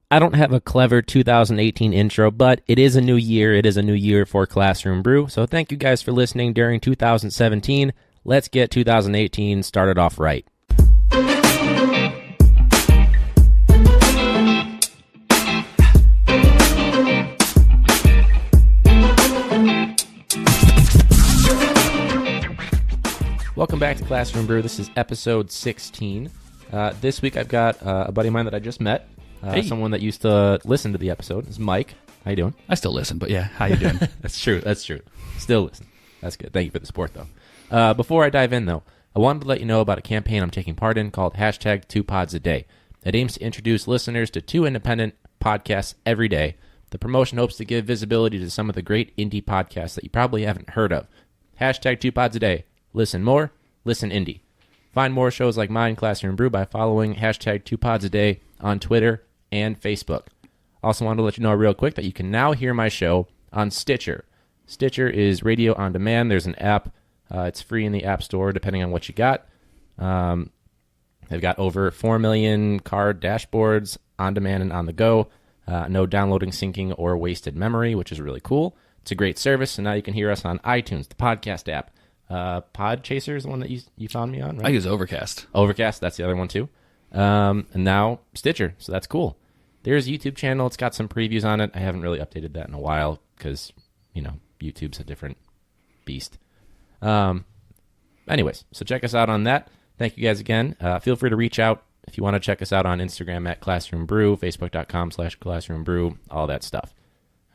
I don't have a clever 2018 intro, but it is a new year. It is a new year for Classroom Brew. So thank you guys for listening during 2017. Let's get 2018 started off right. Welcome back to Classroom Brew. This is episode 16. This week I've got a buddy of mine that I just met. Someone that used to listen to the episode. It's Mike. How you doing? I still listen, but yeah, how you doing? That's true. Still listen. That's good. Thank you for the support, though. Before I dive in, though, I wanted to let you know about a campaign I'm taking part in called hashtag 2pods-a-day. It aims to introduce listeners to 2 independent podcasts every day. The promotion hopes to give visibility to some of the great indie podcasts that you probably haven't heard of. Hashtag 2pods-a-day. Listen more, listen indie. Find more shows like mine, Classroom Brew, by following hashtag 2pods-a-day on Twitter and Facebook. Also wanted to let you know real quick that you can now hear my show on Stitcher. Stitcher is radio on demand. There's an app. It's free in the App Store, depending on what you got. They've got over 4 million card dashboards on demand and on the go. No downloading, syncing, or wasted memory, which is really cool. It's a great service, and now you can hear us on iTunes, the podcast app. Podchaser is the one that you found me on, right? I use Overcast. Overcast, that's the other one too. And now Stitcher, so that's cool. There's a YouTube channel. It's got some previews on it. I haven't really updated that in a while because, YouTube's a different beast. Anyways, so check us out on that. Thank you guys again. Feel free to reach out if you want to check us out on Instagram at Classroom Brew, Facebook.com/Classroom Brew, all that stuff.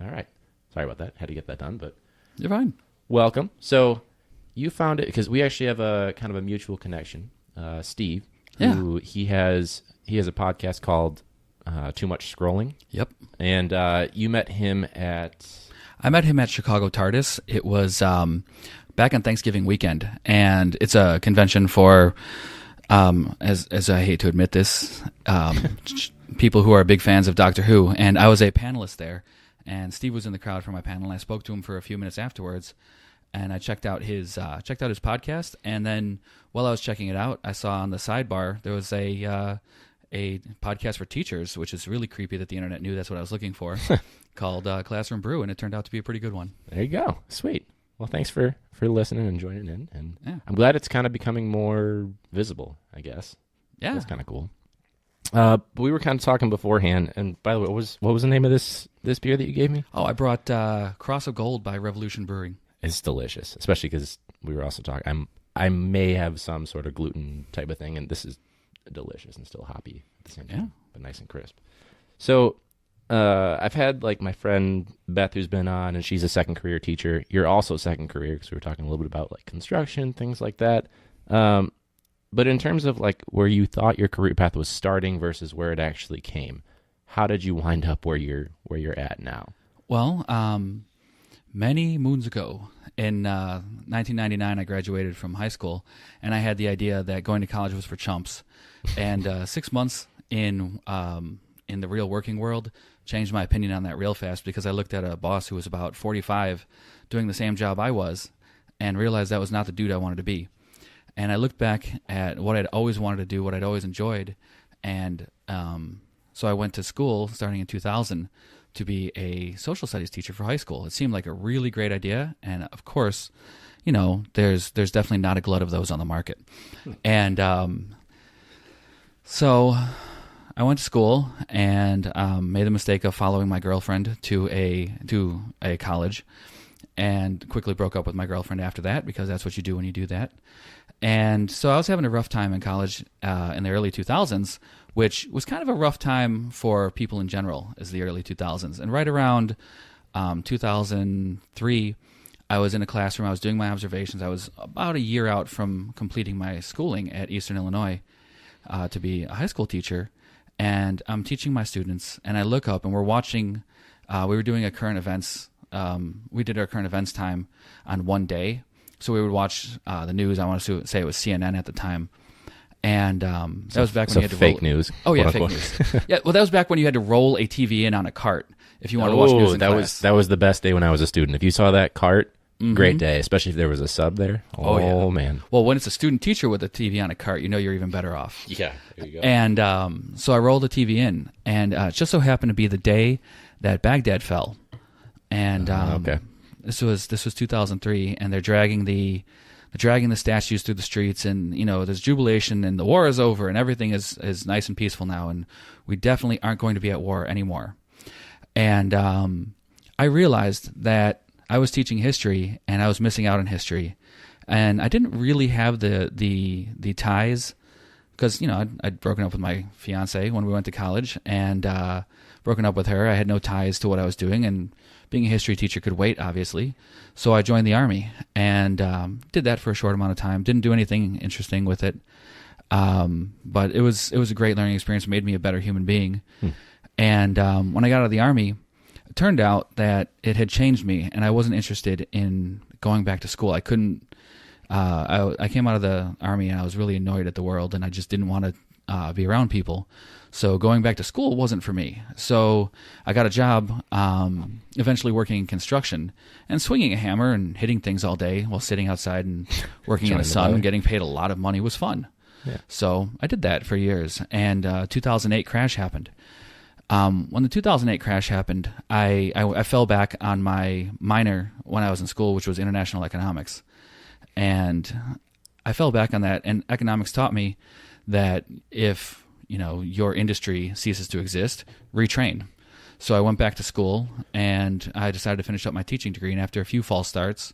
All right. Sorry about that. Had to get that done, but You're fine. welcome. So you found it because we actually have a kind of a mutual connection. Steve, who he has a podcast called Too Much Scrolling. Yep. And you met him at... I met him at Chicago TARDIS. It was back on Thanksgiving weekend, and it's a convention for, as I hate to admit this, people who are big fans of Doctor Who. And I was a panelist there, and Steve was in the crowd for my panel. And I spoke to him for a few minutes afterwards. And I checked out his podcast, and then while I was checking it out, I saw on the sidebar there was a podcast for teachers, which is really creepy that the internet knew that's what I was looking for, called Classroom Brew, and it turned out to be a pretty good one. There you go. Sweet. Well, thanks for listening and joining in, and yeah. I'm glad it's kind of becoming more visible, I guess. Yeah. That's kind of cool. But we were kind of talking beforehand, and by the way, what was the name of this beer that you gave me? Oh, I brought Cross of Gold by Revolution Brewing. It's delicious, especially because we were also talking. I may have some sort of gluten type of thing, and this is delicious and still hoppy at the same time, but nice and crisp. So I've had like my friend Beth, who's been on, and she's a second career teacher. You're also second career because we were talking a little bit about like construction, things like that. But in terms of like where you thought your career path was starting versus where it actually came, how did you wind up where you're at now? Well, many moons ago, in 1999, I graduated from high school, and I had the idea that going to college was for chumps. And 6 months in the real working world changed my opinion on that real fast, because I looked at a boss who was about 45 doing the same job I was and realized that was not the dude I wanted to be. And I looked back at what I'd always wanted to do, what I'd always enjoyed, and so I went to school starting in 2000 to be a social studies teacher for high school. It seemed like a really great idea, and of course, there's definitely not a glut of those on the market. And so I went to school and made the mistake of following my girlfriend to a college, and quickly broke up with my girlfriend after that, because that's what you do when you do that. And so I was having a rough time in college in the early 2000s, which was kind of a rough time for people in general, as the early 2000s. And right around 2003, I was in a classroom. I was doing my observations. I was about a year out from completing my schooling at Eastern Illinois to be a high school teacher. And I'm teaching my students, and I look up, and we're watching, we were doing a current events, we did our current events time on one day. So we would watch the news. I want to say it was CNN at the time. And that was back when you had to fake roll... news. Oh, yeah, fake news. Yeah, well, that was back when you had to roll a TV in on a cart if you wanted to watch news in class. That was the best day when I was a student. If you saw that cart Great day, especially if there was a sub there. Oh yeah. Man. Well, when it's a student teacher with a TV on a cart, you're even better off. Yeah, there you go. And so I rolled the TV in, and it just so happened to be the day that Baghdad fell. And okay. This was 2003, and they're dragging the statues through the streets, and there's jubilation, and the war is over, and everything is nice and peaceful now, and we definitely aren't going to be at war anymore. And I realized that I was teaching history, and I was missing out on history, and I didn't really have the ties, because I'd broken up with my fiance when we went to college, and broken up with her. I had no ties to what I was doing, and being a history teacher could wait, obviously. So I joined the Army and did that for a short amount of time. Didn't do anything interesting with it, but it was a great learning experience. It made me a better human being. And when I got out of the Army, it turned out that it had changed me, and I wasn't interested in going back to school. I couldn't. I came out of the Army, and I was really annoyed at the world, and I just didn't want to be around people. So going back to school wasn't for me. So I got a job, eventually working in construction, and swinging a hammer and hitting things all day while sitting outside and working in the sun and getting paid a lot of money was fun. Yeah. So I did that for years, and 2008 crash happened. When the 2008 crash happened, I fell back on my minor when I was in school, which was international economics. And I fell back on that, and economics taught me that if your industry ceases to exist, retrain. So I went back to school, and I decided to finish up my teaching degree, and after a few false starts,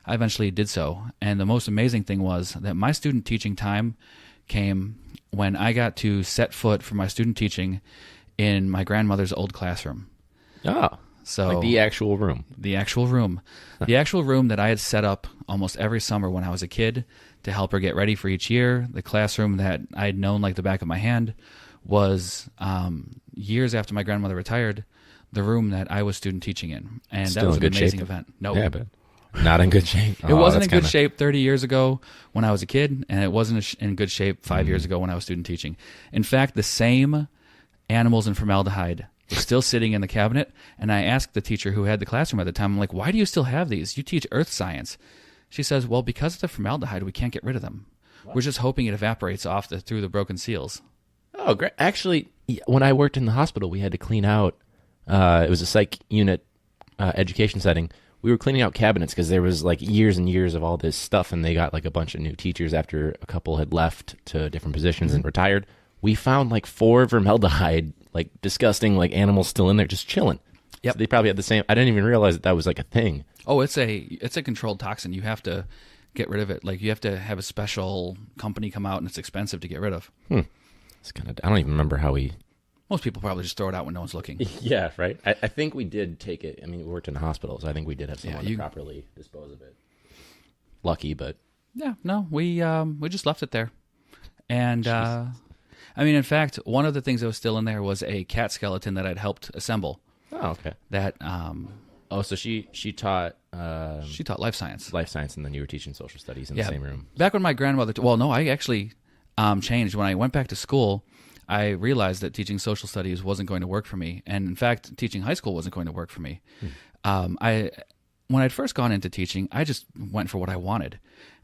I eventually did so. And the most amazing thing was that my student teaching time came when I got to set foot for my student teaching in my grandmother's old classroom. Oh, so like the actual room. The actual room. The actual room that I had set up almost every summer when I was a kid to help her get ready for each year. The classroom that I had known like the back of my hand was, years after my grandmother retired, the room that I was student teaching in. And Still that was in an good amazing shape? event. No. Yeah, but not in good shape. It wasn't in good shape 30 years ago when I was a kid, and it wasn't in good shape 5 years ago when I was student teaching. In fact, the same animals and formaldehyde were still sitting in the cabinet, and I asked the teacher who had the classroom at the time, I'm like, why do you still have these? You teach earth science. She says, well, because of the formaldehyde, we can't get rid of them. What? We're just hoping it evaporates off through the broken seals. Oh, great. Actually, when I worked in the hospital, we had to clean out, it was a psych unit education setting. We were cleaning out cabinets because there was like years and years of all this stuff, and they got like a bunch of new teachers after a couple had left to different positions and retired. We found like 4 formaldehyde, like disgusting, like animals still in there just chilling. Yep. So they probably had the same. I didn't even realize that was like a thing. Oh, it's a controlled toxin. You have to get rid of it. Like you have to have a special company come out, and it's expensive to get rid of. It's kind of. I don't even remember how we. Most people probably just throw it out when no one's looking. Yeah, right. I think we did take it. I mean, we worked in hospitals. I think we did have someone to properly dispose of it. Lucky, but yeah, no, we just left it there, and I mean, in fact, one of the things that was still in there was a cat skeleton that I'd helped assemble. Oh, okay. That so she taught she taught life science, and then you were teaching social studies in the same room. Back when my grandmother, well, no, I actually changed when I went back to school. I realized that teaching social studies wasn't going to work for me, and in fact, teaching high school wasn't going to work for me. When I'd first gone into teaching, I just went for what I wanted,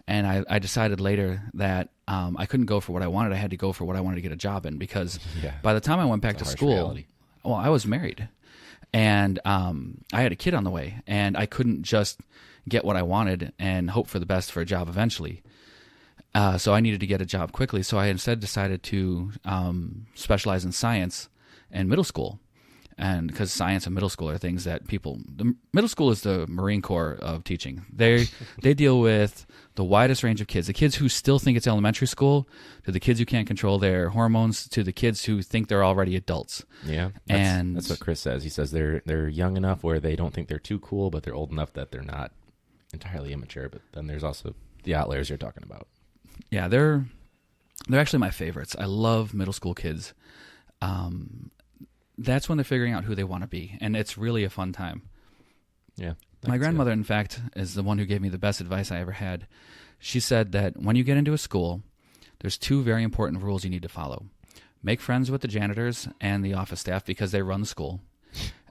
and I decided later that I couldn't go for what I wanted. I had to go for what I wanted to get a job in, because by the time I went back to school, reality. Well, I was married, and I had a kid on the way, and I couldn't just get what I wanted and hope for the best for a job eventually. So I needed to get a job quickly. So I instead decided to specialize in science in middle school. And because science and middle school are things that middle school is the Marine Corps of teaching. They deal with the widest range of kids. The kids who still think it's elementary school, to the kids who can't control their hormones, to the kids who think they're already adults. Yeah, that's what Chris says. He says they're young enough where they don't think they're too cool, but they're old enough that they're not entirely immature. But then there's also the outliers you're talking about. Yeah, they're actually my favorites. I love middle school kids. That's when they're figuring out who they want to be, and it's really a fun time. Yeah. My grandmother, in fact, is the one who gave me the best advice I ever had. She said that when you get into a school, there's 2 very important rules you need to follow. Make friends with the janitors and the office staff because they run the school.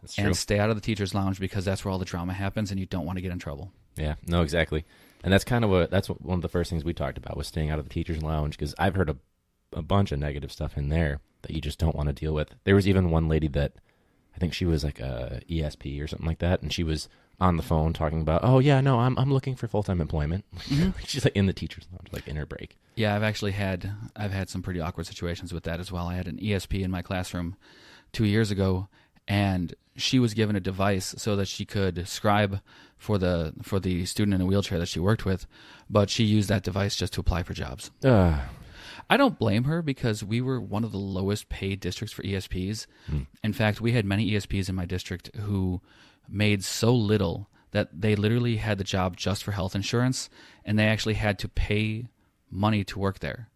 That's true. And stay out of the teacher's lounge because that's where all the drama happens and you don't want to get in trouble. Yeah, no, exactly. And that's kind of one of the first things we talked about was staying out of the teacher's lounge because I've heard a bunch of negative stuff in there that you just don't want to deal with. There was even one lady that I think she was like a ESP or something like that, and she was on the phone talking about, oh yeah, no, I'm looking for full-time employment. Mm-hmm. She's like in the teacher's lounge, like in her break. Yeah, I've had some pretty awkward situations with that as well. I had an ESP in my classroom 2 years ago, and she was given a device so that she could scribe for the student in a wheelchair that she worked with, but she used that device just to apply for jobs. I don't blame her because we were one of the lowest paid districts for ESPs. In fact, we had many ESPs in my district who made so little that they literally had the job just for health insurance, and they actually had to pay money to work there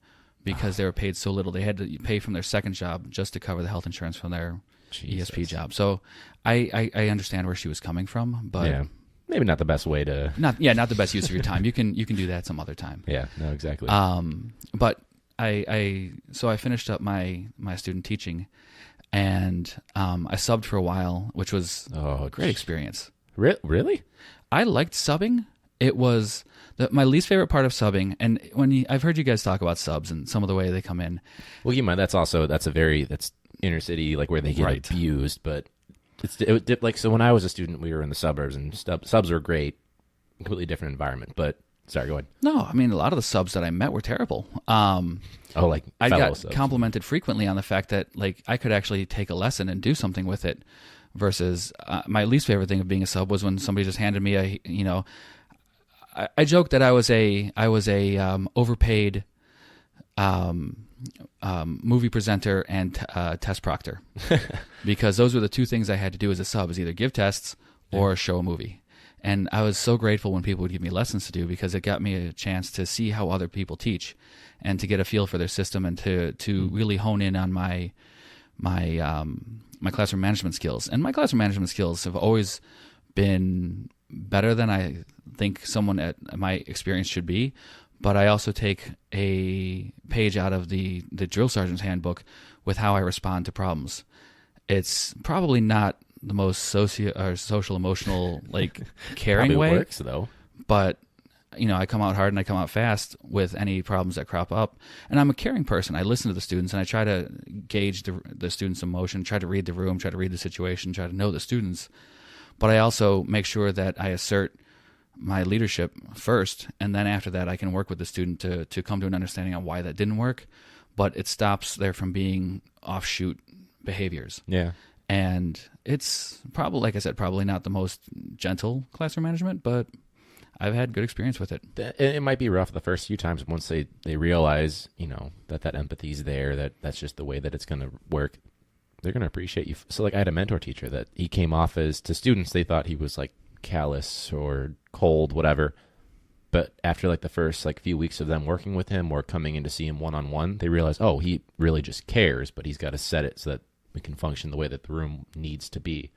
because they were paid so little. They had to pay from their second job just to cover the health insurance from their ESP job. So I understand where she was coming from, but yeah, maybe not the best way to not the best use of your time. You can do that some other time. Yeah, no, exactly. But I finished up my student teaching, and I subbed for a while, which was a great experience. Really? I liked subbing. It was my least favorite part of subbing, and I've heard you guys talk about subs and some of the way they come in. Well, you might. That's inner city, like where they get abused. But so when I was a student, we were in the suburbs, and subs are great, completely different environment. But sorry, go ahead. No, I mean a lot of the subs that I met were terrible. Like I got subs. complimented frequently on the fact that like I could actually take a lesson and do something with it. Versus my least favorite thing of being a sub was when somebody just handed me I joked that I was a overpaid movie presenter and test proctor because those were the two things I had to do as a sub: is either give tests or show a movie. And I was so grateful when people would give me lessons to do because it got me a chance to see how other people teach and to get a feel for their system and to really hone in on my classroom management skills. And my classroom management skills have always been better than I think someone at my experience should be. But I also take a page out of the drill sergeant's handbook with how I respond to problems. It's probably not the most social emotional like caring way. Works though. But I come out hard and I come out fast with any problems that crop up. And I'm a caring person. I listen to the students and I try to gauge the students' emotion, try to read the room, try to read the situation, try to know the students. But I also make sure that I assert my leadership first, and then after that I can work with the student to come to an understanding on why that didn't work. But it stops there from being offshoot behaviors. Yeah. And it's probably, like I said, probably not the most gentle classroom management, but I've had good experience with it. It might be rough the first few times once they realize, that empathy's there, that's just the way that it's going to work. They're going to appreciate you. So like I had a mentor teacher that he came off as, to students, they thought he was like callous or cold, whatever. But after like the first like few weeks of them working with him or coming in to see him one-on-one, they realized, oh, he really just cares, but he's got to set it so that we can function the way that the room needs to be.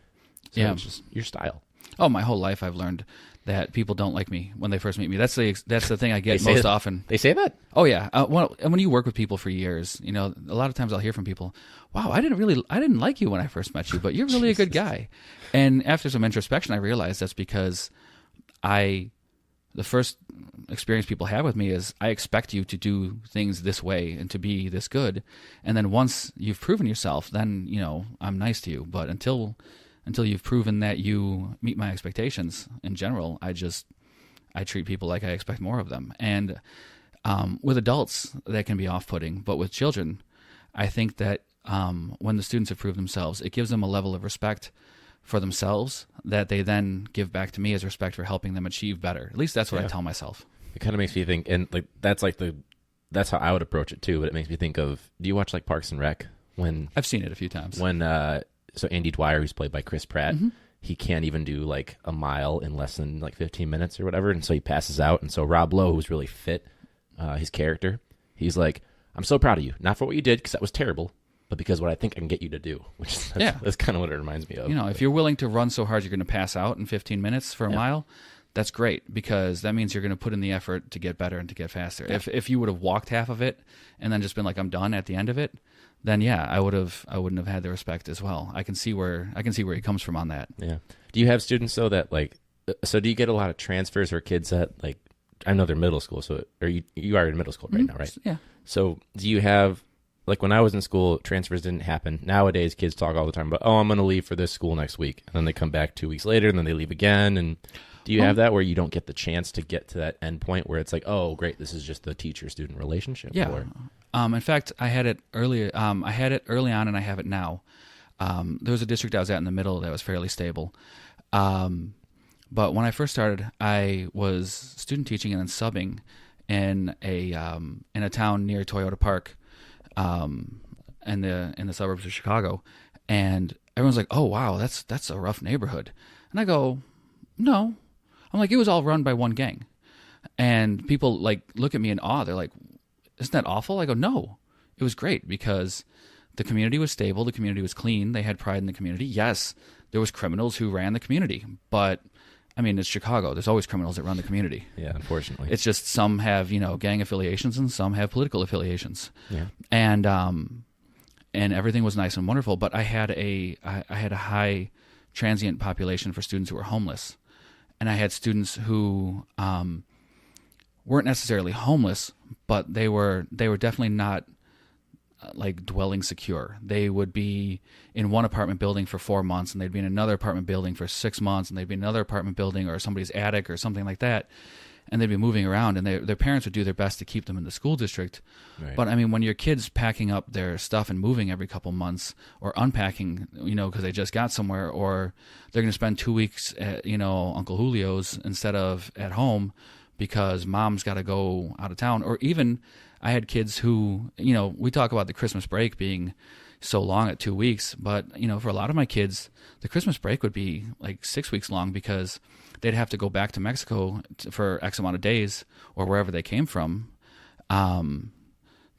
So it's just your style. Oh, my whole life I've learned that people don't like me when they first meet me. That's the thing I get most often. They say that? Oh yeah. When you work with people for years, a lot of times I'll hear from people, "Wow, I didn't like you when I first met you, but you're really a good guy." And after some introspection, I realized that's because the first experience people have with me is I expect you to do things this way and to be this good. And then once you've proven yourself, then, I'm nice to you. But until you've proven that you meet my expectations in general, I treat people like I expect more of them. And with adults, that can be off-putting. But with children, I think that when the students have proved themselves, it gives them a level of respect for themselves that they then give back to me as respect for helping them achieve better. At least that's what I tell myself. It kind of makes me think, and like that's how I would approach it too. But it makes me think of, do you watch like Parks and Rec? When I've seen it a few times. When so Andy Dwyer, who's played by Chris Pratt, he can't even do like a mile in less than like 15 minutes or whatever, and so he passes out. And so Rob Lowe, who's really fit, his character, he's like, "I'm so proud of you, not for what you did because that was terrible, but because what I think I can get you to do," that's kind of what it reminds me of. If you're willing to run so hard you're going to pass out in 15 minutes for a mile, that's great, because that means you're going to put in the effort to get better and to get faster. Yeah. If you would have walked half of it and then just been like, "I'm done" at the end of it, then I wouldn't have had the respect as well. I can see where he comes from on that. Yeah. Do you have students though that like So do you get a lot of transfers or kids that like, I know they're middle school, so or you are in middle school right now, right? Yeah. So do you have, like when I was in school, transfers didn't happen. Nowadays, kids talk all the time about, oh, I'm going to leave for this school next week. And then they come back 2 weeks later and then they leave again. And do you have that where you don't get the chance to get to that end point where it's like, oh, great, this is just the teacher-student relationship? Yeah. Or... In fact, I had it earlier. I had it early on and I have it now. There was a district I was at in the middle that was fairly stable. But when I first started, I was student teaching and then subbing in a town near Toyota Park, in the suburbs of Chicago, and everyone's like, "Oh wow, that's a rough neighborhood," and I go, "No," I'm like, "It was all run by one gang," and people like look at me in awe. They're like, "Isn't that awful?" I go, "No, it was great because the community was stable, the community was clean, they had pride in the community. Yes, there was criminals who ran the community, but." I mean, it's Chicago. There's always criminals that run the community. Yeah, unfortunately. It's just some have, gang affiliations and some have political affiliations. Yeah. And everything was nice and wonderful, but I had a high transient population for students who were homeless. And I had students who weren't necessarily homeless, but they were definitely not like dwelling secure. They would be in one apartment building for 4 months, and they'd be in another apartment building for 6 months, and they'd be in another apartment building or somebody's attic or something like that, and they'd be moving around, and their parents would do their best to keep them in the school district. Right. But I mean, when your kid's packing up their stuff and moving every couple months, or unpacking, because they just got somewhere, or they're going to spend 2 weeks at Uncle Julio's instead of at home because mom's got to go out of town, or even I had kids who, we talk about the Christmas break being so long at 2 weeks, but, for a lot of my kids, the Christmas break would be like 6 weeks long because they'd have to go back to Mexico for X amount of days or wherever they came from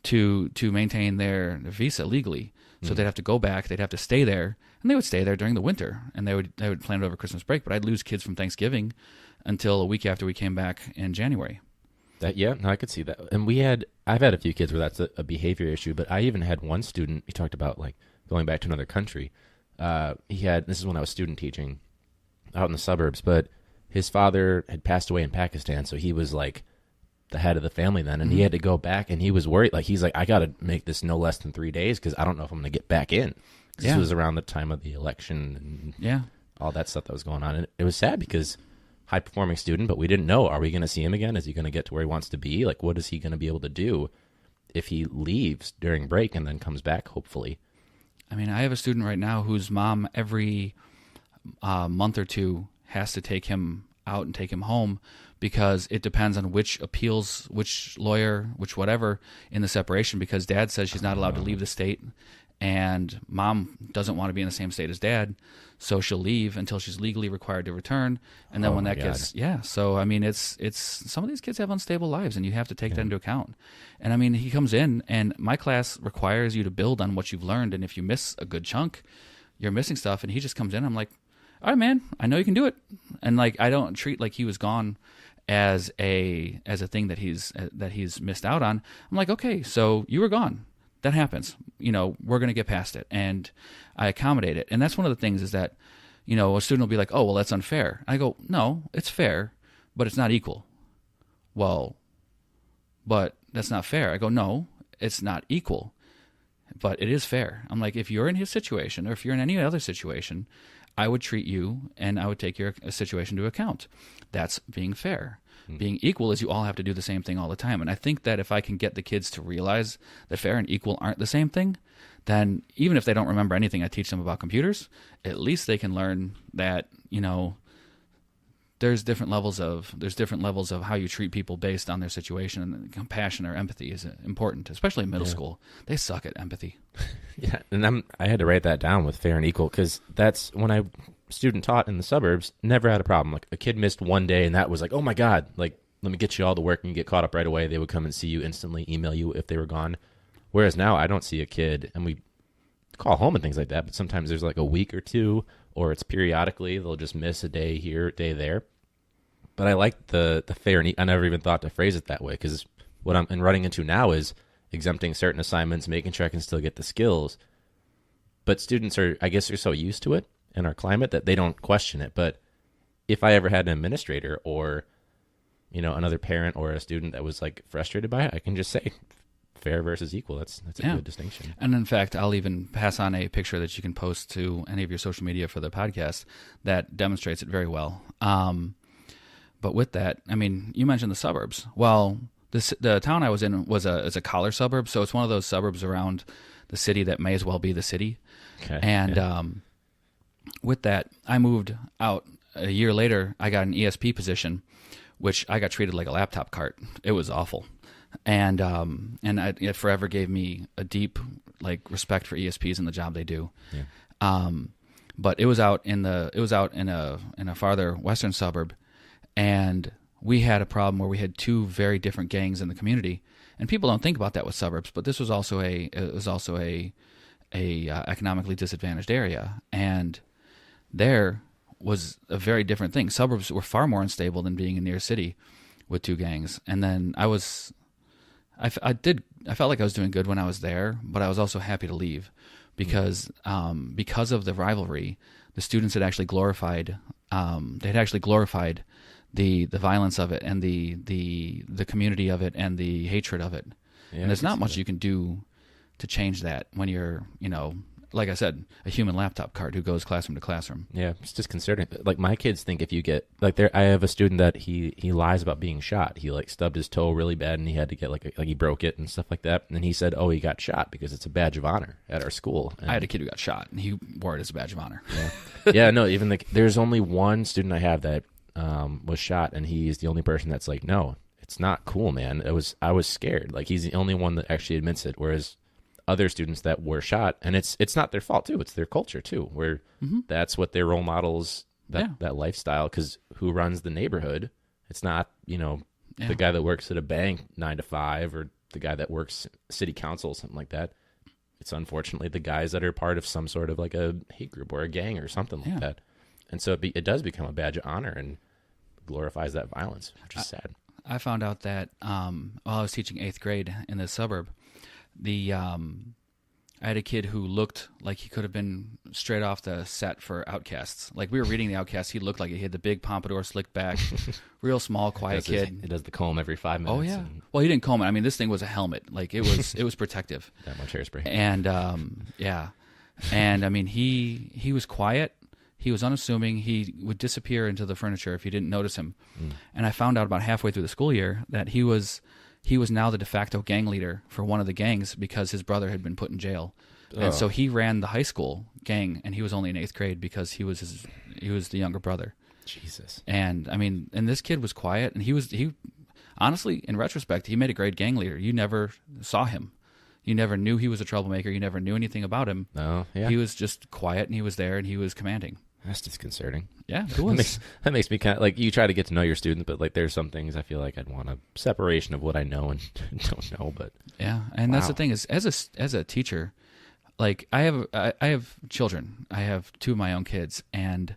to maintain their visa legally. So they'd have to go back, they'd have to stay there, and they would stay there during the winter, and they would plan it over Christmas break, but I'd lose kids from Thanksgiving until a week after we came back in January. I could see that. And I've had a few kids where that's a behavior issue, but I even had one student, he talked about like going back to another country. This is when I was student teaching out in the suburbs, but his father had passed away in Pakistan, so he was like the head of the family then, and he had to go back, and he was worried. Like, he's like, I got to make this no less than 3 days because I don't know if I'm going to get back in. This was around the time of the election and all that stuff that was going on. And it was sad because high-performing student, but we didn't know, are we going to see him again? Is he going to get to where he wants to be? Like, what is he going to be able to do if he leaves during break and then comes back, hopefully? I mean, I have a student right now whose mom every month or two has to take him out and take him home because it depends on which appeals, which lawyer, which whatever in the separation, because dad says she's not allowed to leave the state and mom doesn't want to be in the same state as dad, so she'll leave until she's legally required to return. And then when that gets, so I mean, it's some of these kids have unstable lives, and you have to take that into account. And I mean, he comes in, and my class requires you to build on what you've learned, and if you miss a good chunk, you're missing stuff. And he just comes in, I'm like, all right, man, I know you can do it. And like, I don't treat like he was gone as a thing that he's missed out on. I'm like, okay, so you were gone. That happens. We're going to get past it. And I accommodate it. And that's one of the things is that, a student will be like, oh, well, that's unfair. I go, no, it's fair, but it's not equal. Well, but that's not fair. I go, no, it's not equal, but it is fair. I'm like, if you're in his situation or if you're in any other situation, I would treat you and I would take your situation into account. That's being fair. Being equal is you all have to do the same thing all the time. And I think that if I can get the kids to realize that fair and equal aren't the same thing, then even if they don't remember anything I teach them about computers, at least they can learn that, there's different levels of how you treat people based on their situation, and compassion or empathy is important, especially in middle school. They suck at empathy. Yeah, and I had to write that down with fair and equal because that's when I student taught in the suburbs, never had a problem. Like a kid missed one day and that was like, oh my God, like let me get you all the work and you get caught up right away. They would come and see you instantly, email you if they were gone. Whereas now I don't see a kid, and we call home and things like that, but sometimes there's like a week or two, or it's periodically, they'll just miss a day here, a day there. But I like the fair and I never even thought to phrase it that way because what I'm running into now is exempting certain assignments, making sure I can still get the skills. But students are so used to it in our climate that they don't question it. But if I ever had an administrator or, another parent or a student that was like frustrated by it, I can just say fair versus equal. That's a good distinction. And in fact, I'll even pass on a picture that you can post to any of your social media for the podcast that demonstrates it very well. But with that, I mean, you mentioned the suburbs. Well, the town I was in is a collar suburb, so it's one of those suburbs around the city that may as well be the city. Okay. And with that, I moved out a year later. I got an ESP position, which I got treated like a laptop cart. It was awful, and it forever gave me a deep respect for ESPs and the job they do. Yeah. But it was out in a farther western suburb, and we had a problem where we had two very different gangs in the community, and people don't think about that with suburbs. But this was also a economically disadvantaged area, and there was a very different thing. Suburbs were far more unstable than being in near city with two gangs. And then I felt like I was doing good when I was there, but I was also happy to leave because of the rivalry, the students had actually glorified the violence of it and the community of it and the hatred of it. Yeah, and there's not much you can do to change that when you're, like I said, a human laptop cart who goes classroom to classroom. Yeah, it's disconcerting. Like my kids think if you get I have a student that he lies about being shot. He stubbed his toe really bad and he had to get he broke it and stuff like that. And then he said, "Oh, he got shot because it's a badge of honor at our school." And I had a kid who got shot and he wore it as a badge of honor. Yeah, yeah. No, even there's only one student I have that was shot, and he's the only person that's like, "No, it's not cool, man. I was scared." Like he's the only one that actually admits it, whereas other students that were shot, and it's not their fault too, it's their culture too, where that's what their role models, that lifestyle, because who runs the neighborhood? It's not the guy that works at a bank 9 to 5 or the guy that works city council, something like that. It's unfortunately the guys that are part of some sort of like a hate group or a gang or something like that. And so it does become a badge of honor and glorifies that violence, which is sad. I found out that while I was teaching 8th grade in this suburb, I had a kid who looked like he could have been straight off the set for Outcasts. Like we were reading the Outcasts, he looked like he had the big pompadour slicked back, real small, quiet kid. He does the comb every 5 minutes. Oh yeah. Well, he didn't comb it. I mean, this thing was a helmet. Like it was protective. That much hairspray. And and I mean, he was quiet. He was unassuming. He would disappear into the furniture if you didn't notice him. And I found out about halfway through the school year that he was now the de facto gang leader for one of the gangs because his brother had been put in jail. And so he ran the high school gang, and he was only in 8th grade because he was the younger brother. Jesus. And I mean, and this kid was quiet, and he honestly, in retrospect, he made a great gang leader. You never saw him. You never knew he was a troublemaker. You never knew anything about him. No, yeah. He was just quiet, and he was there, and he was commanding. That's disconcerting. Yeah, it was. That makes me kind of like, you try to get to know your students, but there's some things I feel like I'd want a separation of what I know and don't know. But yeah, and that's the thing is, as a teacher, like I have children. I have 2 of my own kids, and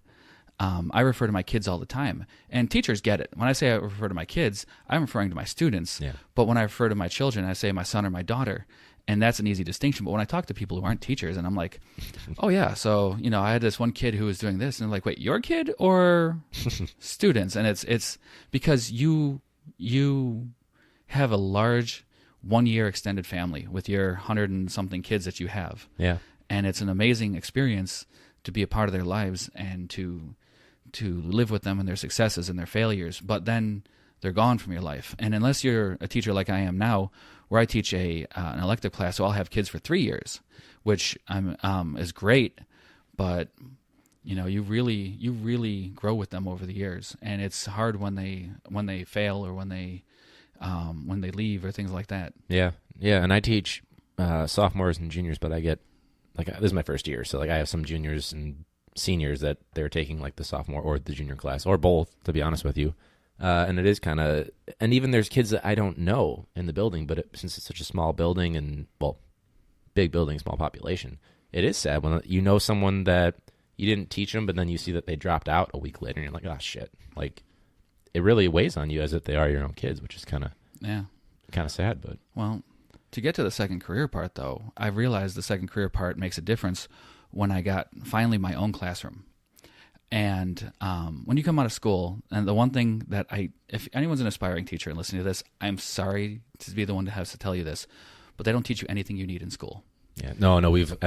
I refer to my kids all the time. And teachers get it. When I say I refer to my kids, I'm referring to my students. Yeah. But when I refer to my children, I say my son or my daughter. And that's an easy distinction. But when I talk to people who aren't teachers, and I'm like, oh, yeah, so, I had this one kid who was doing this. And I'm like, wait, your kid or students? And it's because you have a large 1-year extended family with your 100 and something kids that you have. Yeah. And it's an amazing experience to be a part of their lives and to live with them and their successes and their failures. But then they're gone from your life. And unless you're a teacher like I am now, where I teach an elective class, so I'll have kids for 3 years, which is great, but you really grow with them over the years, and it's hard when they fail or when they leave or things like that. Yeah, yeah, and I teach sophomores and juniors, but I get this is my first year, so I have some juniors and seniors that they're taking the sophomore or the junior class or both, to be honest with you. And it is kind of, and even there's kids that I don't know in the building, but since it's such a small building and, big building, small population, it is sad when you know someone that you didn't teach them, but then you see that they dropped out a week later and you're like, oh shit. It really weighs on you as if they are your own kids, which is kind of sad, but. Well, to get to the second career part though, I realized the second career part makes a difference when I got finally my own classroom. And when you come out of school, and the one thing that if anyone's an aspiring teacher and listening to this, I'm sorry to be the one that has to tell you this, but they don't teach you anything you need in school. Yeah, no. If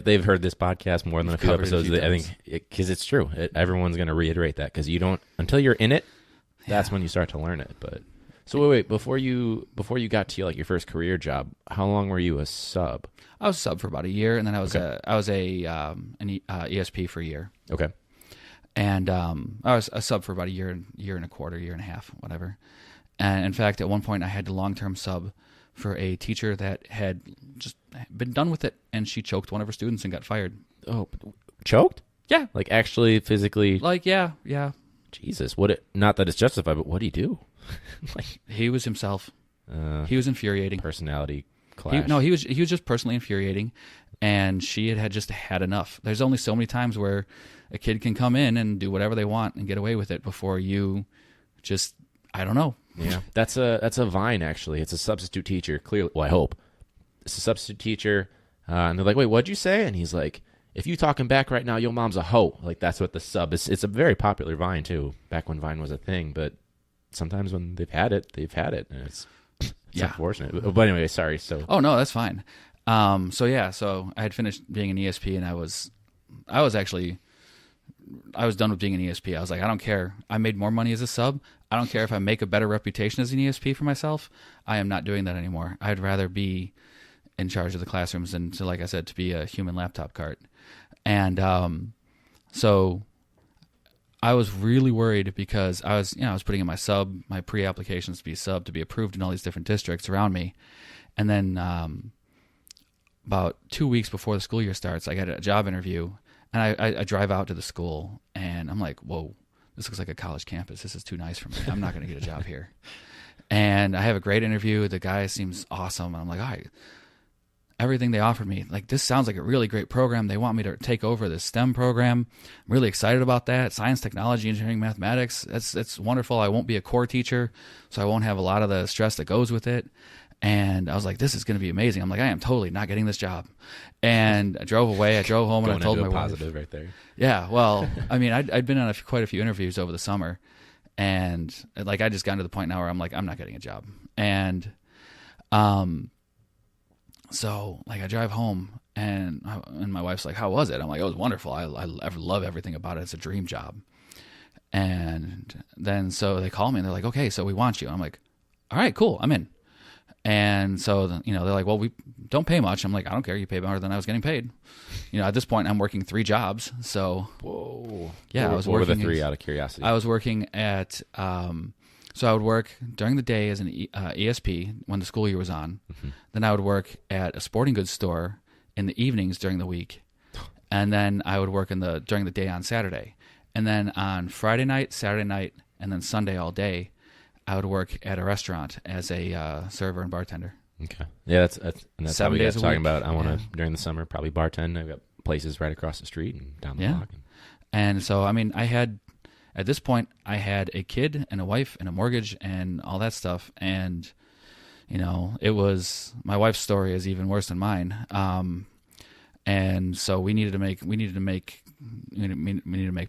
they've heard this podcast more than a few episodes, I think because it's true. Everyone's going to reiterate that because you don't until you're in it. That's when you start to learn it. But so wait, before you got to like your first career job, how long were you a sub? I was a sub for about a year, and then I was an ESP for a year. Okay. And I was a sub for about a year and a quarter, year and a half, whatever. And in fact, at one point, I had to long-term sub for a teacher that had just been done with it, and she choked one of her students and got fired. Oh, choked? Yeah. Like actually physically? Like, yeah. Jesus, not that it's justified, but what do you do? Like he was himself. He was infuriating. Personality clash. He was just personally infuriating, and she had just had enough. There's only so many times where a kid can come in and do whatever they want and get away with it before you just, I don't know. Yeah, that's a Vine actually. It's a substitute teacher. Clearly, well, I hope it's a substitute teacher, and they're like, "Wait, what'd you say?" And he's like, "If you talking back right now, your mom's a hoe." Like that's what the sub is. It's a very popular Vine too, back when Vine was a thing. But sometimes when they've had it, and it's unfortunate. But anyway, sorry. So no, that's fine. So I had finished being an ESP, and I was done with being an ESP. I was like, I don't care. I made more money as a sub. I don't care if I make a better reputation as an ESP for myself. I am not doing that anymore. I'd rather be in charge of the classrooms than to, like I said, to be a human laptop cart. And so I was really worried because I was putting in my pre-applications to be sub, to be approved in all these different districts around me. And then about 2 weeks before the school year starts, I got a job interview. And I drive out to the school, and I'm like, whoa, this looks like a college campus. This is too nice for me. I'm not going to get a job here. And I have a great interview. The guy seems awesome. And I'm like, all right, everything they offered me, like this sounds like a really great program. They want me to take over this STEM program. I'm really excited about that. Science, technology, engineering, mathematics. That's wonderful. I won't be a core teacher, so I won't have a lot of the stress that goes with it. And I was like, this is going to be amazing. I'm like, I am totally not getting this job. And I drove away. I drove home, and I told my wife. Positive right there. Yeah, well, I mean, I'd been on quite a few interviews over the summer, and like I just got to the point now where I'm like, I'm not getting a job. And so like I drive home, and my wife's like, how was it? I'm like, it was wonderful. I love everything about it. It's a dream job. And then so they call me, and they're like, okay, so we want you. And I'm like, all right, cool, I'm in. And so, they're like, well, we don't pay much. I'm like, I don't care. You pay more than I was getting paid. At this point, I'm working 3 jobs. So, whoa. Yeah, what were the 3 out of curiosity? I was working at, so I would work during the day as an ESP when the school year was on. Mm-hmm. Then I would work at a sporting goods store in the evenings during the week. And then I would work during the day on Saturday. And then on Friday night, Saturday night, and then Sunday all day, I would work at a restaurant as a server and bartender. Okay. Yeah, that's 7 how we days got a talking week. about. I want to during the summer probably bartend. I've got places right across the street and down the block. And so I mean, at this point I had a kid and a wife and a mortgage and all that stuff, and it was, my wife's story is even worse than mine. And so we needed to make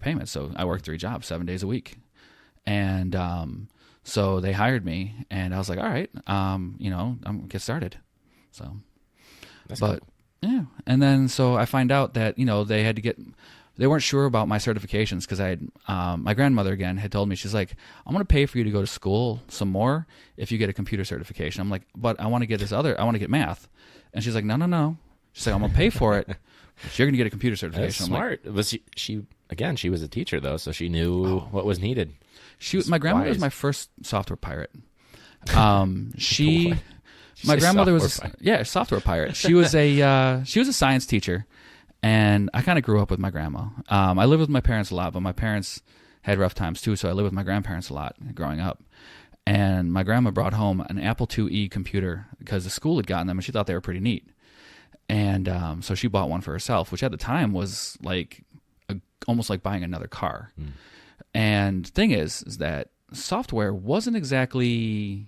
payments. So I worked 3 jobs, 7 days a week, and so they hired me, and I was like, all right, I'm gonna get started. So, that's cool. Yeah. And then, so I find out that, they weren't sure about my certifications because my grandmother again had told me, she's like, I'm going to pay for you to go to school some more if you get a computer certification. I'm like, but I want to get I want to get math. And she's like, no. She's like, I'm going to pay for it. But you're going to get a computer certification. That's smart. Was she was a teacher though, so she knew what was needed. My grandmother was my first software pirate. My grandmother was software pirate. She was a science teacher, and I kind of grew up with my grandma. I lived with my parents a lot, but my parents had rough times too, so I lived with my grandparents a lot growing up. And my grandma brought home an Apple IIe computer because the school had gotten them, and she thought they were pretty neat. And so she bought one for herself, which at the time was like almost like buying another car. Mm. And the thing is that software wasn't exactly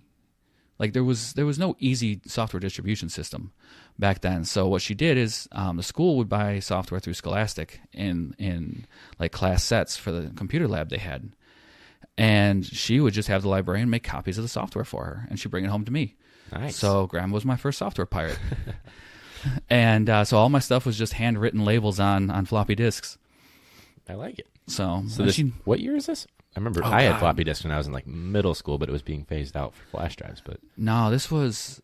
Like there was no easy software distribution system back then. So what she did is the school would buy software through Scholastic in like class sets for the computer lab they had. And she would just have the librarian make copies of the software for her, and she'd bring it home to me. Nice. So Grandma was my first software pirate. And so all my stuff was just handwritten labels on floppy disks. I like it. So this, what year is this? I remember I had floppy disks when I was in like middle school, but it was being phased out for flash drives. But no, this was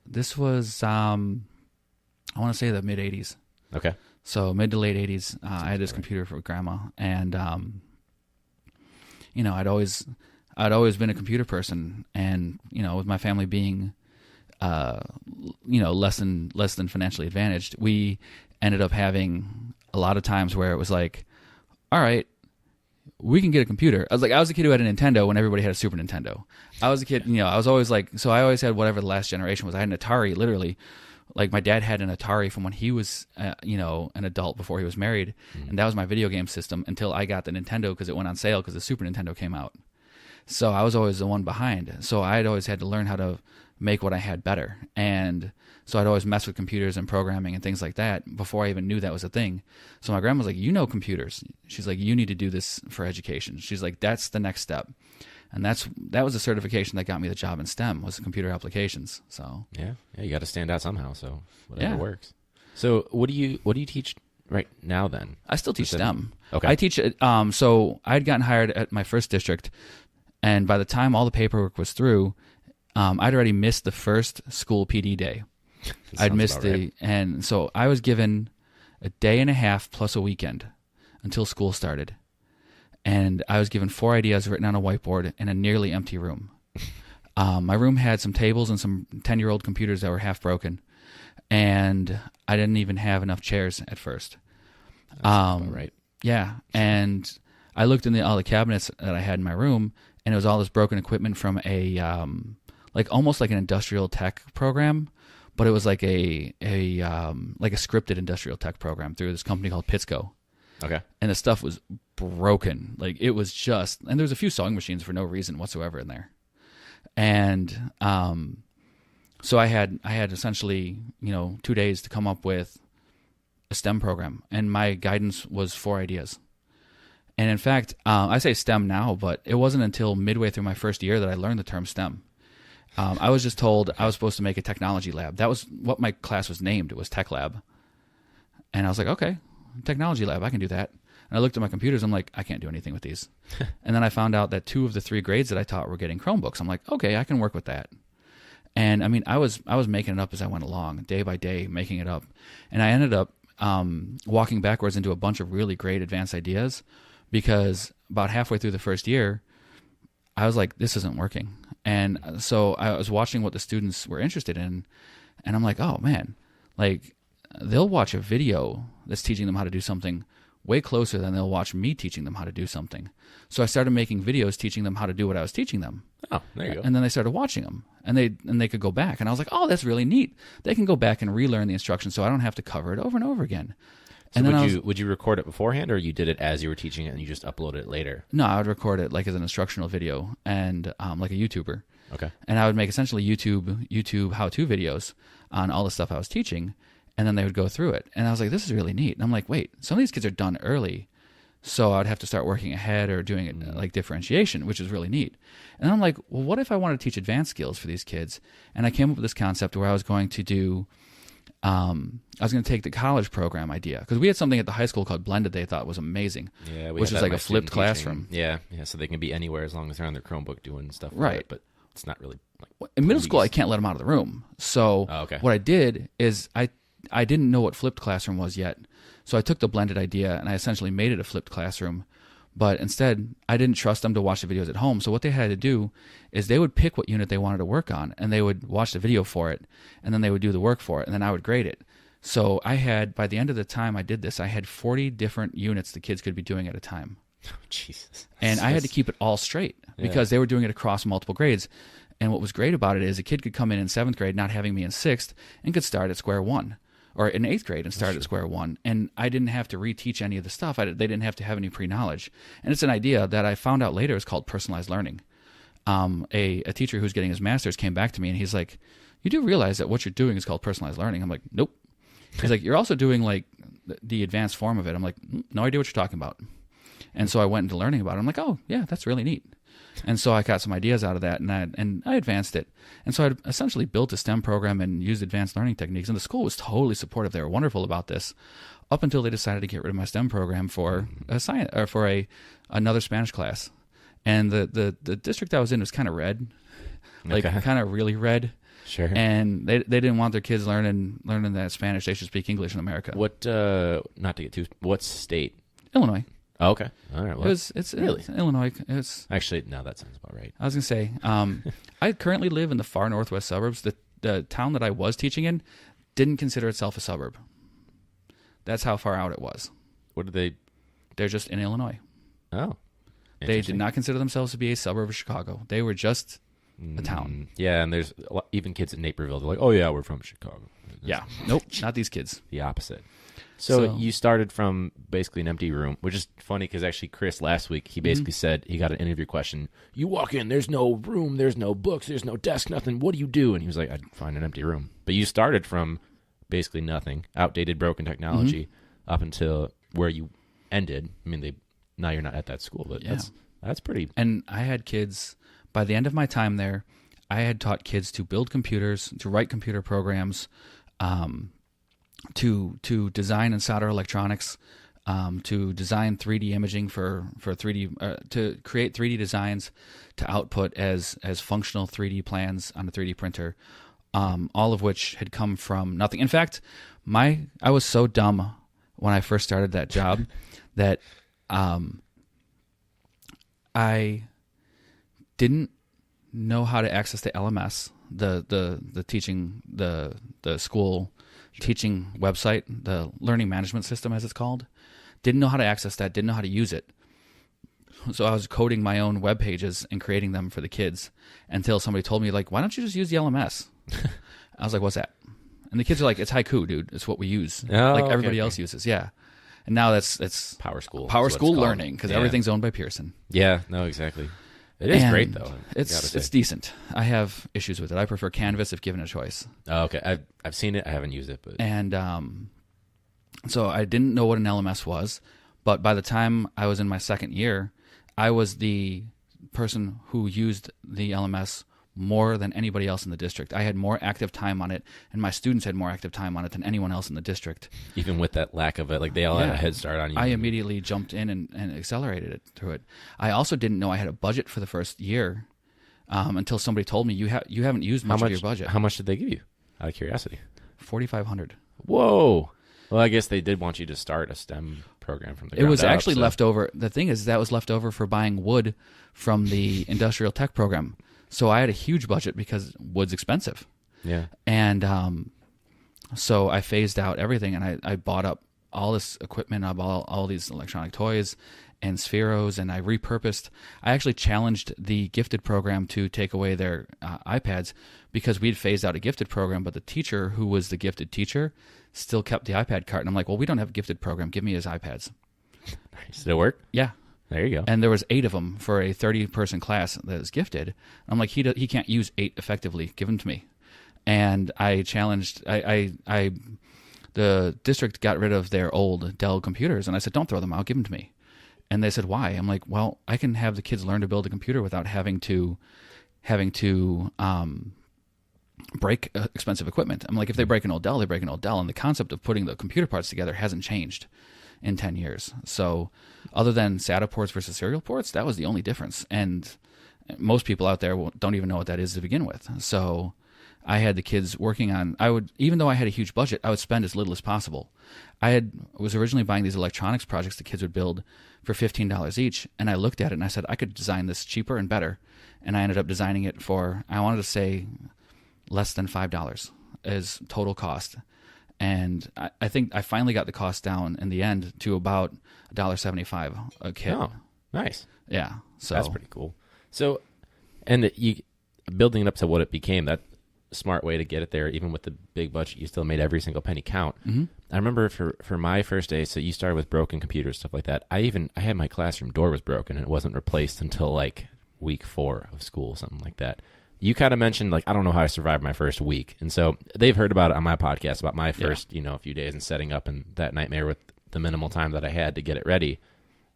I want to say the mid '80s. Okay. So mid to late '80s. I had this computer for Grandma, and you know, I'd always been a computer person, and you know, with my family being you know, less than financially advantaged, we ended up having a lot of times where it was like, all right, we can get a computer. I was a kid who had a Nintendo when everybody had a Super Nintendo. I was a kid, you know, I was always like, so I always had whatever the last generation was. I had an Atari, literally. Like my dad had an Atari from when he was, you know, an adult before he was married. And that was my video game system until I got the Nintendo because it went on sale because the Super Nintendo came out. So I was always the one behind. So I'd always had to learn how to make what I had better. And so I'd always mess with computers and programming and things like that before I even knew that was a thing. So my grandma was like, you know computers. She's like, you need to do this for education. She's like, that's the next step. And that was a certification that got me the job in STEM, was computer applications. So yeah, you got to stand out somehow. So whatever works. So what do you teach right now then? I still teach STEM. Okay. I teach so I'd gotten hired at my first district, and by the time all the paperwork was through, I'd already missed the first school PD day. I'd missed and so I was given a day and a half plus a weekend until school started. And I was given 4 ideas written on a whiteboard in a nearly empty room. My room had some tables and some 10-year-old computers that were half broken. And I didn't even have enough chairs at first. Right. Yeah. And I looked in all the cabinets that I had in my room, and it was all this broken equipment from a almost like an industrial tech program, but it was like a scripted industrial tech program through this company called Pittsco. Okay. And the stuff was broken. Like it was just, and there was a few sewing machines for no reason whatsoever in there. And so I had essentially, 2 days to come up with a STEM program, and my guidance was 4 ideas. And in fact, I say STEM now, but it wasn't until midway through my first year that I learned the term STEM. I was just told I was supposed to make a technology lab. That was what my class was named. It was Tech Lab. And I was like, okay, technology lab, I can do that. And I looked at my computers. I'm like, I can't do anything with these. And then I found out that 2 of the 3 grades that I taught were getting Chromebooks. I'm like, okay, I can work with that. And I mean, I was making it up as I went along, day by day, making it up. And I ended up walking backwards into a bunch of really great advanced ideas, because about halfway through the first year, I was like, this isn't working. And so I was watching what the students were interested in, and I'm like, oh man, like they'll watch a video that's teaching them how to do something way closer than they'll watch me teaching them how to do something. So I started making videos teaching them how to do what I was teaching them. Oh, there you go. And then they started watching them, and they could go back. And I was like, oh, that's really neat. They can go back and relearn the instructions, so I don't have to cover it over and over again. So and then would you record it beforehand, or you did it as you were teaching it and you just uploaded it later? No, I would record it like as an instructional video, and like a YouTuber. Okay. And I would make essentially YouTube how-to videos on all the stuff I was teaching, and then they would go through it. And I was like, this is really neat. And I'm like, wait, some of these kids are done early, so I'd have to start working ahead or doing it like differentiation, which is really neat. And I'm like, well, what if I wanted to teach advanced skills for these kids? And I came up with this concept where I was going to do, I was going to take the college program idea, because we had something at the high school called Blended they thought was amazing, which is like a flipped classroom. Yeah, so they can be anywhere as long as they're on their Chromebook doing stuff. Right. But it's not really like in middle school, I can't let them out of the room. So what I did is I didn't know what flipped classroom was yet. So I took the Blended idea and I essentially made it a flipped classroom. But instead, I didn't trust them to watch the videos at home. So what they had to do is they would pick what unit they wanted to work on, and they would watch the video for it, and then they would do the work for it, and then I would grade it. So I had, by the end of the time I did this, I had 40 different units the kids could be doing at a time. Oh, Jesus. And I had to keep it all straight because they were doing it across multiple grades. And what was great about it is a kid could come in 7th grade, not having me in 6th, and could start at square one. Or in 8th grade and start at square one. And I didn't have to reteach any of the stuff. They didn't have to have any pre-knowledge. And it's an idea that I found out later is called personalized learning. a teacher who's getting his master's came back to me and he's like, you do realize that what you're doing is called personalized learning? I'm like, nope. He's like, you're also doing like the advanced form of it. I'm like, no idea what you're talking about. And so I went into learning about it. I'm like, oh yeah, that's really neat. And so I got some ideas out of that, and I advanced it. And so I essentially built a STEM program and used advanced learning techniques. And the school was totally supportive. They were wonderful about this, up until they decided to get rid of my STEM program for a science or for another Spanish class. And the district I was in was kind of red, like kind of really red. Sure. And they didn't want their kids learning that Spanish. They should speak English in America. What? Not to get too. What state? Illinois. Oh, okay. All right. Well, it's Illinois. Actually, no, that sounds about right. I was gonna say, I currently live in the far northwest suburbs. The town that I was teaching in didn't consider itself a suburb. That's how far out it was. What did they? They're just in Illinois. Oh. They did not consider themselves to be a suburb of Chicago. They were just a town. Yeah, and there's even kids in Naperville. They're like, "Oh yeah, we're from Chicago." Yeah. Nope. Not these kids. The opposite. So you started from basically an empty room, which is funny because actually Chris last week, he basically said he got an interview question. You walk in, there's no room, there's no books, there's no desk, nothing. What do you do? And he was like, I'd find an empty room. But you started from basically nothing, outdated, broken technology, up until where you ended. I mean, now you're not at that school, but that's pretty. And I had kids, by the end of my time there, I had taught kids to build computers, to write computer programs, to design and solder electronics, to design 3D imaging for 3D, to create 3D designs to output as functional 3D plans on a 3D printer, all of which had come from nothing. In fact, I was so dumb when I first started that job that I didn't know how to access the LMS, the teaching the school teaching website, the learning management system as it's called. Didn't know how to access that, didn't know how to use it. So I was coding my own web pages and creating them for the kids until somebody told me, like, why don't you just use the LMS? I was like, what's that? And the kids are like, it's Haiku, dude. It's what we use. Like everybody else uses. Yeah. And now that's Power School. Power School learning, because everything's owned by Pearson. Yeah, no, exactly. It is great, though. It's decent. I have issues with it. I prefer Canvas if given a choice. Oh, okay. I've seen it. I haven't used it. But And so I didn't know what an LMS was, but by the time I was in my second year, I was the person who used the LMS more than anybody else in the district. I had more active time on it, and my students had more active time on it than anyone else in the district. Even with that lack of it, like they all had a head start on you. I immediately jumped in and accelerated it through it. I also didn't know I had a budget for the first year until somebody told me, you haven't used much of your budget. How much did they give you, out of curiosity? $4,500. Whoa. Well, I guess they did want you to start a STEM program from the ground up. It was actually left over. The thing is, that was left over for buying wood from the industrial tech program. So I had a huge budget because wood's expensive. Yeah. And so I phased out everything, and I bought up all this equipment, I bought all these electronic toys and Spheros, and I repurposed. I actually challenged the gifted program to take away their iPads because we'd phased out a gifted program, but the teacher who was the gifted teacher still kept the iPad cart. And I'm like, well, we don't have a gifted program. Give me his iPads. Did it work? Yeah. There you go. And there was 8 of them for a 30-person class that is gifted. I'm like, he can't use 8 effectively. Give them to me. And I challenged. The district got rid of their old Dell computers, and I said, don't throw them out. Give them to me. And they said, why? I'm like, well, I can have the kids learn to build a computer without having to break expensive equipment. I'm like, if they break an old Dell, they break an old Dell. And the concept of putting the computer parts together hasn't changed in 10 years. So other than SATA ports versus serial ports, that was the only difference. And most people out there don't even know what that is to begin with. So I had the kids working on, even though I had a huge budget, I would spend as little as possible. I was originally buying these electronics projects the kids would build for $15 each. And I looked at it and I said, I could design this cheaper and better. And I ended up designing it for, I wanted to say, less than $5 as total cost. And I think I finally got the cost down in the end to about $1.75 a kit. Oh, nice. Yeah. So that's pretty cool. So, and building it up to what it became, that smart way to get it there, even with the big budget, you still made every single penny count. Mm-hmm. I remember for my first day, so you started with broken computers, stuff like that. I had my classroom door was broken and it wasn't replaced until like week 4 of school, something like that. You kind of mentioned, like, I don't know how I survived my first week. And so they've heard about it on my podcast, about my first, few days and setting up and that nightmare with the minimal time that I had to get it ready.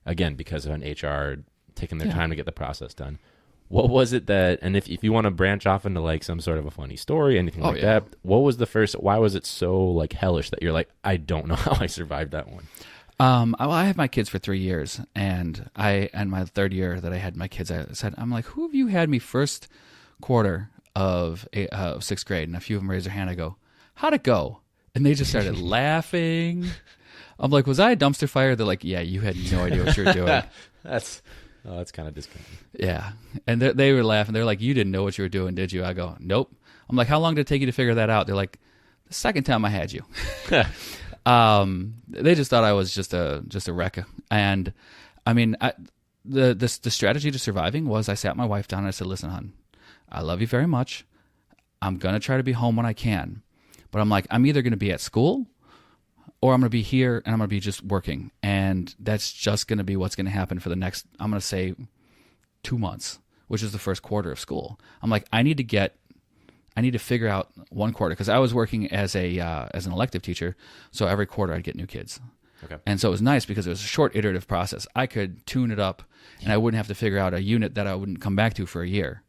Again, because of an HR taking their time to get the process done. What was it that, and if you want to branch off into like some sort of a funny story, anything that, what was the first, why was it so like hellish that you're like, I don't know how I survived that one? I had my kids for 3 years, and my third year that I had my kids, I said, I'm like, who of you had me first quarter of 6th grade? And a few of them raised their hand. I go, how'd it go? And they just started laughing. I'm like, was I a dumpster fire? They're like, yeah, you had no idea what you were doing. That's kind of discounting. Yeah. And they were laughing. They're like, you didn't know what you were doing, did you? I go, nope. I'm like, how long did it take you to figure that out? They're like, the second time I had you. They just thought I was just a wreck. And I mean, the strategy to surviving was I sat my wife down and I said, listen, hon, I love you very much. I'm going to try to be home when I can. But I'm like, I'm either going to be at school or I'm going to be here and I'm going to be just working. And that's just going to be what's going to happen for the next, I'm going to say 2 months, which is the first quarter of school. I'm like, I need to figure out one quarter, because I was working as an elective teacher. So every quarter I'd get new kids. Okay. And so it was nice because it was a short iterative process. I could tune it up and I wouldn't have to figure out a unit that I wouldn't come back to for a year.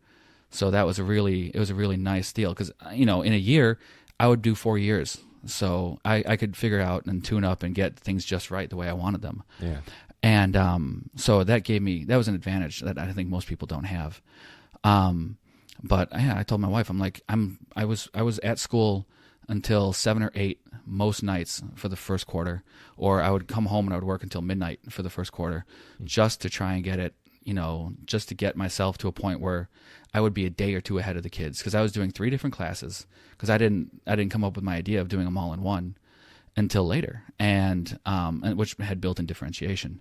So that was a really nice deal, because, in a year I would do 4 years. So I could figure out and tune up and get things just right the way I wanted them. Yeah. And so that was an advantage that I think most people don't have. But I told my wife, I'm like, I was at school until 7 or 8 most nights for the first quarter, or I would come home and I would work until midnight for the first quarter, just to try and get it, just to get myself to a point where I would be a day or two ahead of the kids, because I was doing 3 different classes, because I didn't come up with my idea of doing them all in one until later, and which had built-in differentiation.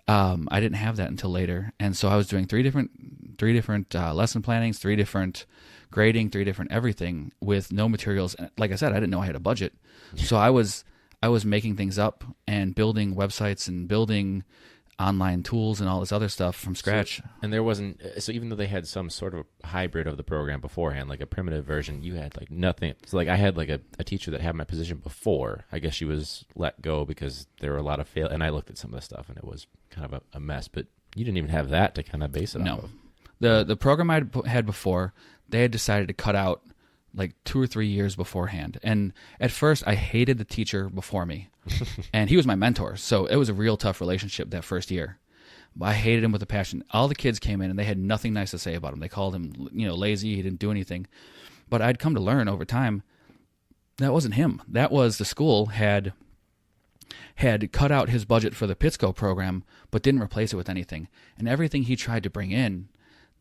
I didn't have that until later, and so I was doing 3 different lesson plannings, 3 different grading, 3 different everything with no materials. Like I said, I didn't know I had a budget, so I was making things up and building websites and building online tools and all this other stuff from scratch. And there wasn't, so even though they had some sort of hybrid of the program beforehand, like a primitive version, you had like nothing. So like I had like a teacher that had my position before. I guess she was let go because there were a lot of and I looked at some of the stuff and it was kind of a mess, but you didn't even have that to kind of base it off of. The program I had before, they had decided to cut out like 2 or 3 years beforehand. And at first I hated the teacher before me. And he was my mentor, so it was a real tough relationship that first year. But I hated him with a passion. All the kids came in and they had nothing nice to say about him. They called him, lazy. He didn't do anything. But I'd come to learn over time that wasn't him. That was the school had cut out his budget for the Pittsco program, but didn't replace it with anything. And everything he tried to bring in,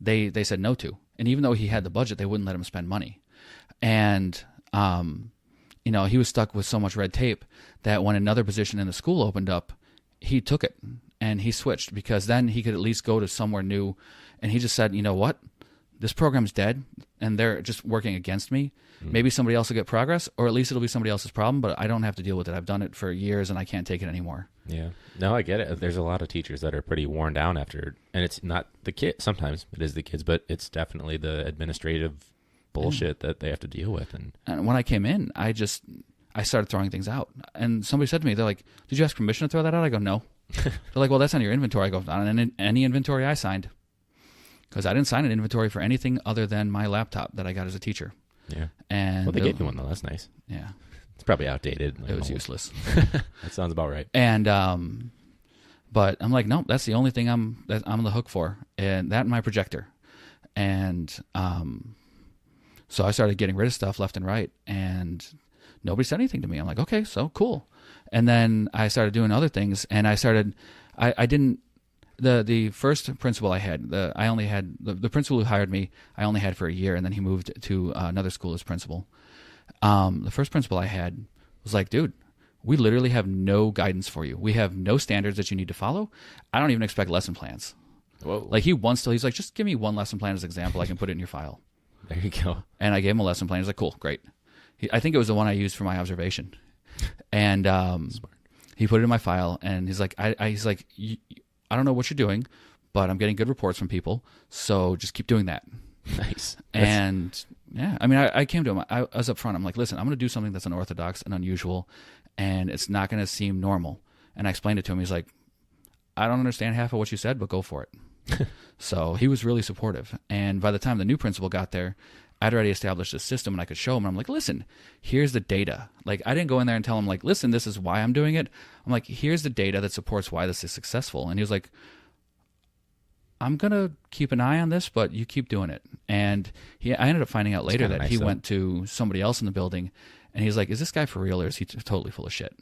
they said no to. And even though he had the budget, they wouldn't let him spend money. And he was stuck with so much red tape that when another position in the school opened up, he took it and he switched, because then he could at least go to somewhere new. And he just said, you know what? This program's dead and they're just working against me. Maybe somebody else will get progress, or at least it'll be somebody else's problem, but I don't have to deal with it. I've done it for years and I can't take it anymore. Yeah. No, I get it. There's a lot of teachers that are pretty worn down after, and it's not the kid. Sometimes it is the kids, but it's definitely the administrative bullshit that they have to deal with. And when I came in, I started throwing things out. And somebody said to me, they're like, did you ask permission to throw that out? I go, no. They're like, well, that's on your inventory. I go, not on any inventory I signed. Because I didn't sign an inventory for anything other than my laptop that I got as a teacher. Yeah. And they gave you one, though. That's nice. Yeah. It's probably outdated. It was useless. That sounds about right. And but I'm like, no, that's the only thing I'm on the hook for, and that and my projector. And so I started getting rid of stuff left and right, and nobody said anything to me. I'm like, okay, so cool. And then I started doing other things, and I didn't. The first principal I had, the principal who hired me, I only had for a year, and then he moved to another school as principal. The first principal I had was like, dude, we literally have no guidance for you. We have no standards that you need to follow. I don't even expect lesson plans. Whoa. Like he's like, just give me one lesson plan as an example. I can put it in your file. There you go. And I gave him a lesson plan. He's like, cool, great. I think it was the one I used for my observation. And he put it in my file, and he's like, I don't know what you're doing, but I'm getting good reports from people, so just keep doing that. Nice. And yeah, I mean, I came to him. I was up front. I'm like, listen, I'm going to do something that's unorthodox and unusual, and it's not going to seem normal. And I explained it to him. He's like, I don't understand half of what you said, but go for it. So he was really supportive. And by the time the new principal got there, I'd already established a system, and I could show him. And I'm like, listen, here's the data. Like, I didn't go in there and tell him, like, listen, this is why I'm doing it. I'm like, here's the data that supports why this is successful. And he was like, I'm going to keep an eye on this, but you keep doing it. And I ended up finding out later that he went to somebody else in the building, and he's like, is this guy for real, or is he totally full of shit?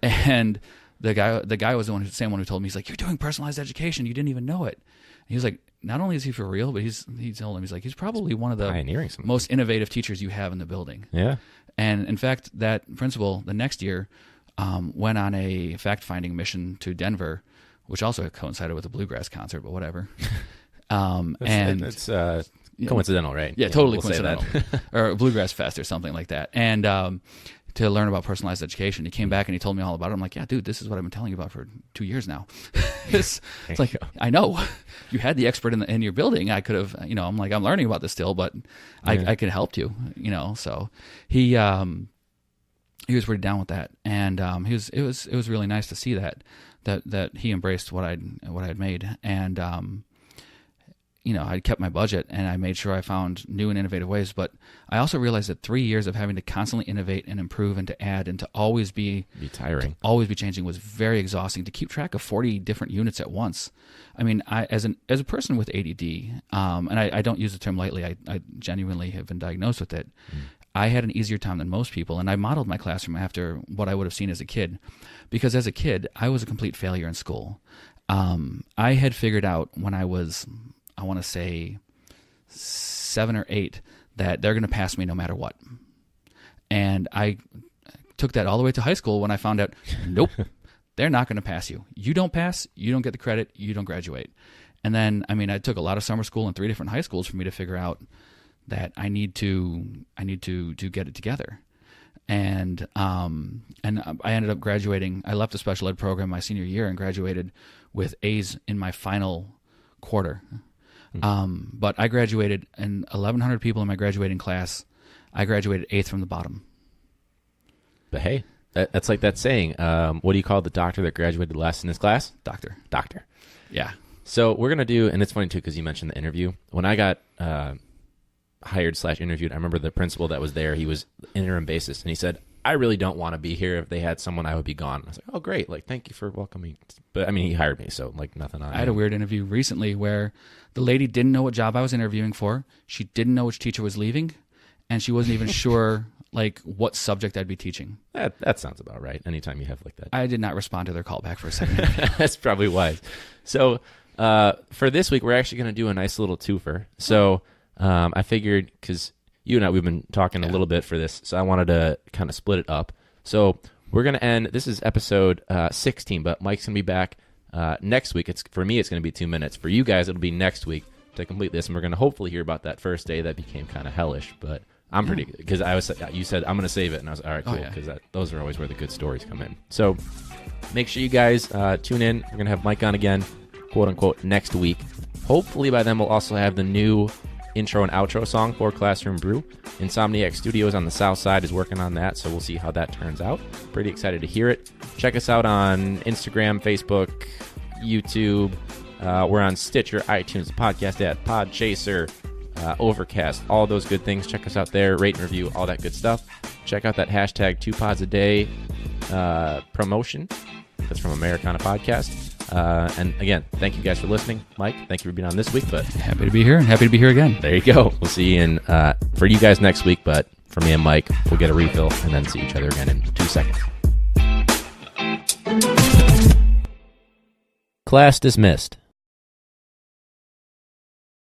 And the guy was the same one who told me, he's like, you're doing personalized education. You didn't even know it. And he was like, not only is he for real, but he told him, he's like, he's probably one of the most innovative teachers you have in the building. Yeah. And in fact, that principal the next year went on a fact-finding mission to Denver, which also coincided with a bluegrass concert, but whatever. That's coincidental, right? Yeah, totally coincidental. Or a bluegrass fest or something like that. And to learn about personalized education, he came back and he told me all about it. I'm like, yeah, dude, this is what I've been telling you about for 2 years now. it's like, I know you had the expert in your building. I could have, I'm like, I'm learning about this still, but I could help you, So he was pretty down with that, and it was really nice to see that he embraced what I'd made, and I kept my budget, and I made sure I found new and innovative ways. But I also realized that 3 years of having to constantly innovate and improve and to add and to always be tiring, always be changing, was very exhausting. To keep track of 40 different units at once. I mean, as a person with ADD, and I don't use the term lightly, I genuinely have been diagnosed with it. I had an easier time than most people, and I modeled my classroom after what I would have seen as a kid, because as a kid, I was a complete failure in school. I had figured out when I was, I want to say 7 or 8, that they're going to pass me no matter what. And I took that all the way to high school when I found out, nope, they're not going to pass you. You don't pass, you don't get the credit, you don't graduate. And then, I took a lot of summer school in 3 different high schools for me to figure out that I need to get it together. And I ended up graduating. I left the special ed program my senior year and graduated with A's in my final quarter. But I graduated, and 1,100 people in my graduating class, I graduated 8th from the bottom. But hey, that's like that saying, what do you call the doctor that graduated last in his class? Doctor. Yeah. So we're going to do, and it's funny too, because you mentioned the interview. When I got hired/interviewed, I remember the principal that was there, he was interim basis, and he said, I really don't want to be here. If they had someone, I would be gone. I was like, oh, great. Like, thank you for welcoming. But he hired me, so like nothing on it. I had a weird interview recently where the lady didn't know what job I was interviewing for. She didn't know which teacher was leaving, and she wasn't even sure like what subject I'd be teaching. That sounds about right. Anytime you have like that. I did not respond to their call back for a second. That's probably wise. So for this week, we're actually going to do a nice little twofer. So I figured, because you and I, we've been talking a little bit for this, so I wanted to kind of split it up. So we're going to end, this is episode 16, but Mike's going to be back next week. For me, it's going to be 2 minutes. For you guys, it'll be next week to complete this, and we're going to hopefully hear about that first day that became kind of hellish, but I'm pretty, because you said, I'm going to save it, and I was all right, cool, because those are always where the good stories come in. So make sure you guys tune in. We're going to have Mike on again, quote unquote, next week. Hopefully by then we'll also have the new intro and outro song for Classroom Brew. Insomniac Studios on the south side is working on that, so we'll see how that turns out. Pretty excited to hear it. Check us out on Instagram, Facebook, YouTube. We're on Stitcher, iTunes, podcast at Podchaser, Overcast, all those good things. Check us out there, rate and review, all that good stuff. Check out that hashtag 2 pods a day promotion. That's from Americana Podcast. And again, thank you guys for listening. Mike, thank you for being on this week. But happy to be here, and happy to be here again. There you go. We'll see you for you guys next week, but for me and Mike, we'll get a refill and then see each other again in 2 seconds. Class dismissed.